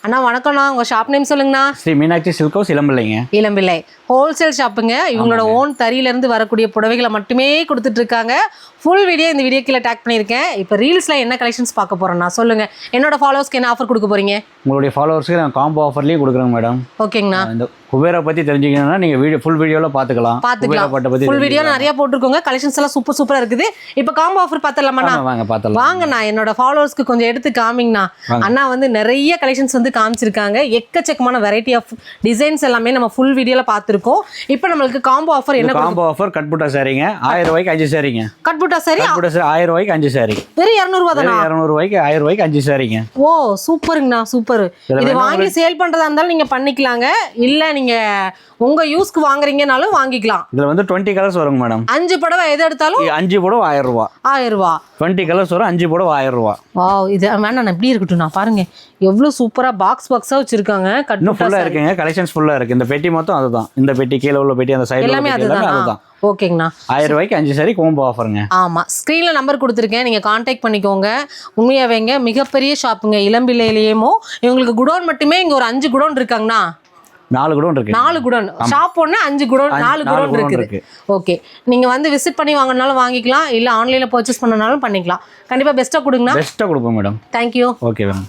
அண்ணா வணக்கம்ண்ணா, உங்கள் shop name சொல்லுங்கண்ணா. ஸ்ரீ மீனாட்சி சில்க் ஹவுஸ் இளம்பிள்ளைங்க. இளம்பிள்ளை ஹோல்சேல் ஷாப்புங்க. இவங்களோட ஓன் தறியிலேருந்து வரக்கூடிய புடவைகளை மட்டுமே கொடுத்துட்டு இருக்காங்க. ஃபுல் வீடியோ இந்த வீடியோ கீழே டேக் பண்ணியிருக்கேன். இப்போ ரீல்ஸில் என்ன கலெக்ஷன்ஸ் பார்க்க போகிறோன்னா சொல்லுங்கள். என்னோட ஃபாலோவர்ஸ்க்கு என்ன ஆஃபர் கொடுக்க போகிறீங்க? உங்களுடைய ஃபாலோவர்ஸ்க்கு நான் காம்போ ஆஃபர்லேயும் கொடுக்குறேங்க மேடம். ஓகேங்கண்ணா. இந்த குபேரா பற்றி தெரிஞ்சுக்கணும்னா நீங்கள் ஃபுல் வீடியோவில் பார்த்துக்கலாம். ஃபுல் வீடியோ நிறைய போட்டிருக்கோங்க. கலெக்ஷன்ஸ் எல்லாம் சூப்பராக இருக்குது. இப்போ காம்போ ஆஃபர் பார்த்தலாமாண்ணா? வாங்க பார்த்தலாம். வாங்கண்ணா, என்னோட ஃபாலோவர்ஸ்க்கு கொஞ்சம் எடுத்து காமிங்கண்ணா. அண்ணா வந்து நிறைய கலெக்ஷன்ஸ் வந்து காமிச்சிருக்காங்க. எக்கச்சக்கமான வெரைட்டி ஆஃப் டிசைன்ஸ் எல்லாமே நம்ம ஃபுல் வீடியோவில் பார்த்துருக்கோம். இப்போ நம்மளுக்கு காம்போ ஆஃபர் என்ன? காம்போ ஆஃபர் கட்புட்டா சாரிங்க 1000 ரூபாய்க்கு 5 சாரிங்க. கட்புட்டா சாரி 1000 ரூபாய்க்கு 5 சாரி. வெறும் 200 ரூபா தானா? 200 ரூபாய்க்கு 1000 ரூபாய்க்கு 5 சாரிங்க. ஓ சூப்பருங்கண்ணா, சூப்பர். இது வாங்கி சேல் பண்றதா இருந்தாலும் நீங்க பண்ணிக்கலாங்க, இல்ல நீங்க உங்க யூஸ்க்கு வாங்குறீங்கனாலும் வாங்கிக்கலாம். இதுல வந்து 20 கலர்ஸ் வருங்க மேடம். 5 புடவை எது எடுத்தாலும் 5 புடவை 1000 ரூபா. 1000 ரூபா. 20 கலர்ஸ் வரும், 5 புடவை 1000 ரூபா. வாவ், இது வேணா எப்படி இருக்கட்டும். நான் பாருங்க எவ்வளவு சூப்பரா பாக்ஸா வச்சிருக்காங்க. இன்னும் ஃபுல்லா இருக்குங்க, கலெக்ஷன்ஸ் ஃபுல்லா இருக்கு. இந்த பெட்டி மொத்தம் அதுதான். இந்த பெட்டி கீழ உள்ள பெட்டி அந்த சைடுல எல்லாமே அதுதான். ஓகேங்கண்ணா. 1000 ரூபாய்க்கு 5 சாரி கோம்போ ஆஃபருங்க. ஆமா, ஸ்க்ரீன்ல நம்பர் கொடுத்துருக்கேன், நீங்க கான்டாக்ட் பண்ணிக்கோங்க. உண்மையாவேங்க மிகப்பெரிய ஷாப்புங்க. இளம்பிள்ளையிலேயுமோ இவங்களுக்கு குடோன் மட்டுமே இங்க ஒரு 5 குடோன் இருக்காங்கண்ணா. 4 குடோன் இருக்கு. 4 குடோன் ஷாப் ஒன்று 5 குடோன் 4 குடோன் இருக்குது. ஓகே, நீங்க வந்து விசிட் பண்ணி வாங்கினாலும் வாங்கிக்கலாம், இல்ல ஆன்லைன்ல பர்ச்சேஸ் பண்ணனாலும் பண்ணிக்கலாம். கண்டிப்பா பெஸ்ட்டா கொடுங்கண்ணா. பெஸ்ட்டா கொடுப்போம் மேடம். தேங்க்யூ. Okay ma'am.